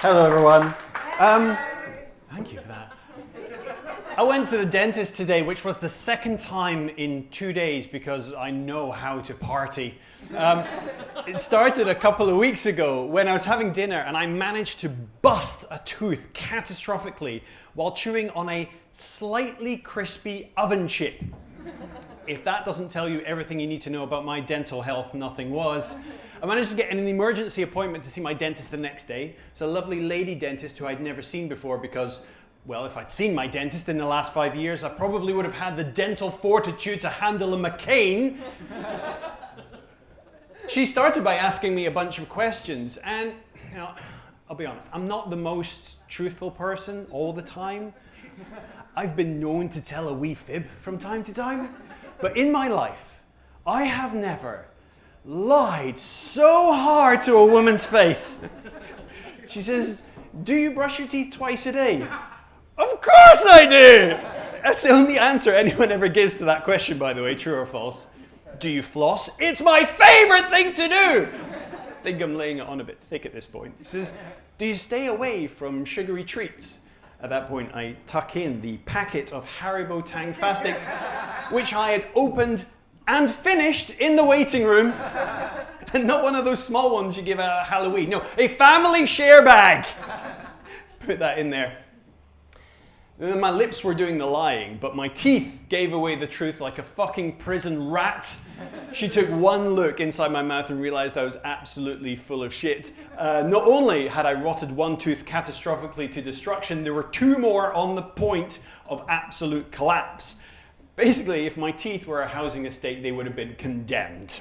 Hello, everyone. Thank you for that. I went to the dentist today, which was the second time in 2 days because I know how to party. It started a couple of weeks ago when I was having dinner and I managed to bust a tooth catastrophically while chewing on a slightly crispy oven chip. If that doesn't tell you everything you need to know about my dental health, nothing was. I managed to get an emergency appointment to see my dentist the next day. It's a lovely lady dentist who I'd never seen before because, well, if I'd seen my dentist in the last 5 years, I probably would have had the dental fortitude to handle a McCain. She started by asking me a bunch of questions, and, you know, I'll be honest, I'm not the most truthful person all the time. I've been known to tell a wee fib from time to time, but in my life, I have never lied so hard to a woman's face. She says, "Do you brush your teeth twice a day?" Of course I do! That's the only answer anyone ever gives to that question, by the way, true or false. Do you floss? It's my favorite thing to do! I think I'm laying it on a bit thick at this point. She says, do you stay away from sugary treats? At that point, I tuck in the packet of Haribo Tang Fastics, which I had opened and finished in the waiting room. And not one of those small ones you give out at Halloween. No, a family share bag. Put that in there. Then my lips were doing the lying, but my teeth gave away the truth like a fucking prison rat. She took one look inside my mouth and realized I was absolutely full of shit. Not only had I rotted one tooth catastrophically to destruction, there were two more on the point of absolute collapse. Basically, if my teeth were a housing estate, they would have been condemned.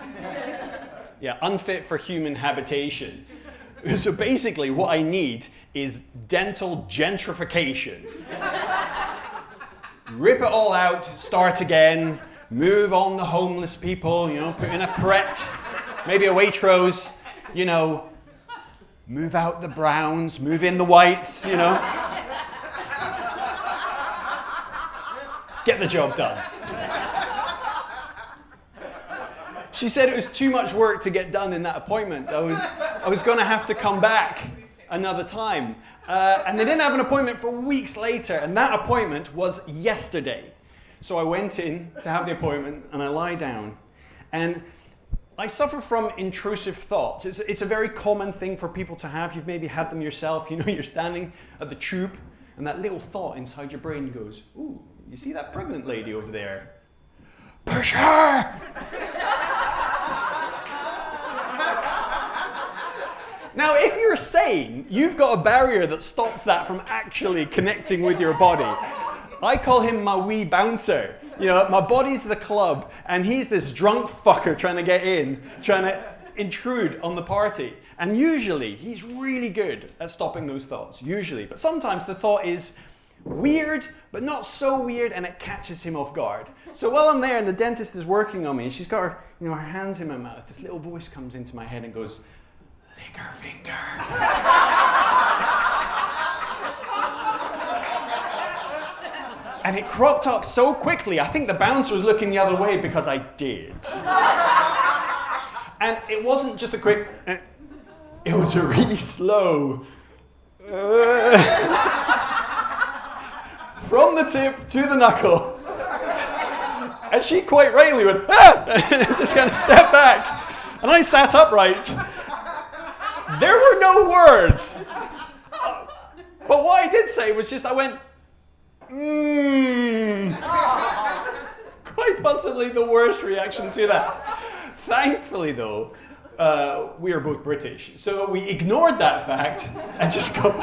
Yeah, unfit for human habitation. So basically, what I need is dental gentrification. Rip it all out, start again, move on the homeless people, you know, put in a Pret, maybe a Waitrose, you know, move out the browns, move in the whites, you know. Get the job done. She said it was too much work to get done in that appointment. I was going to have to come back another time. And they didn't have an appointment for weeks later, and that appointment was yesterday. So I went in to have the appointment, and I lie down. And I suffer from intrusive thoughts. It's a very common thing for people to have. You've maybe had them yourself. You know, you're standing at the tube, and that little thought inside your brain goes, ooh, you see that pregnant lady over there? Push her! Now, if you're sane, you've got a barrier that stops that from actually connecting with your body. I call him my wee bouncer. You know, my body's the club, and he's this drunk fucker trying to get in, trying to intrude on the party. And usually, he's really good at stopping those thoughts, usually. But sometimes the thought is weird, but not so weird, and it catches him off guard. So while I'm there and the dentist is working on me, and she's got her, you know, her hands in my mouth, this little voice comes into my head and goes, lick her finger. And it cropped up so quickly, I think the bouncer was looking the other way because I did. And it wasn't just a quick, it was a really slow, from the tip to the knuckle. And she quite rightly went, ah! And just kind of stepped back. And I sat upright. There were no words. But what I did say was just, I went, Quite possibly the worst reaction to that. Thankfully, though, we are both British. So we ignored that fact and just got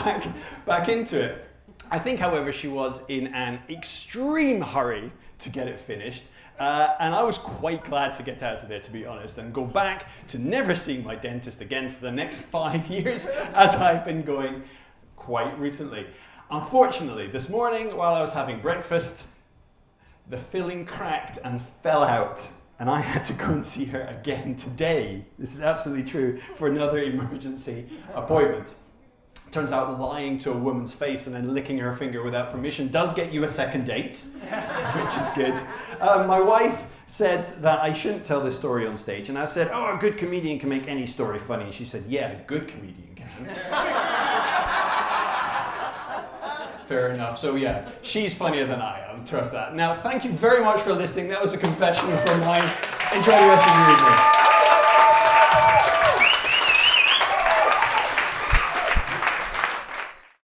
back into it. I think, however, she was in an extreme hurry to get it finished. And I was quite glad to get out of there, to be honest, and go back to never seeing my dentist again for the next 5 years, as I've been going quite recently. Unfortunately, this morning, while I was having breakfast, the filling cracked and fell out, and I had to go and see her again today. This is absolutely true, for another emergency appointment. Turns out lying to a woman's face and then licking her finger without permission does get you a second date, which is good. My wife said that I shouldn't tell this story on stage, and I said, oh, a good comedian can make any story funny. She said, yeah, a good comedian can. Fair enough. So yeah, she's funnier than I am. Trust that. Now, thank you very much for listening. That was a confession from mine. Enjoy the rest of your evening.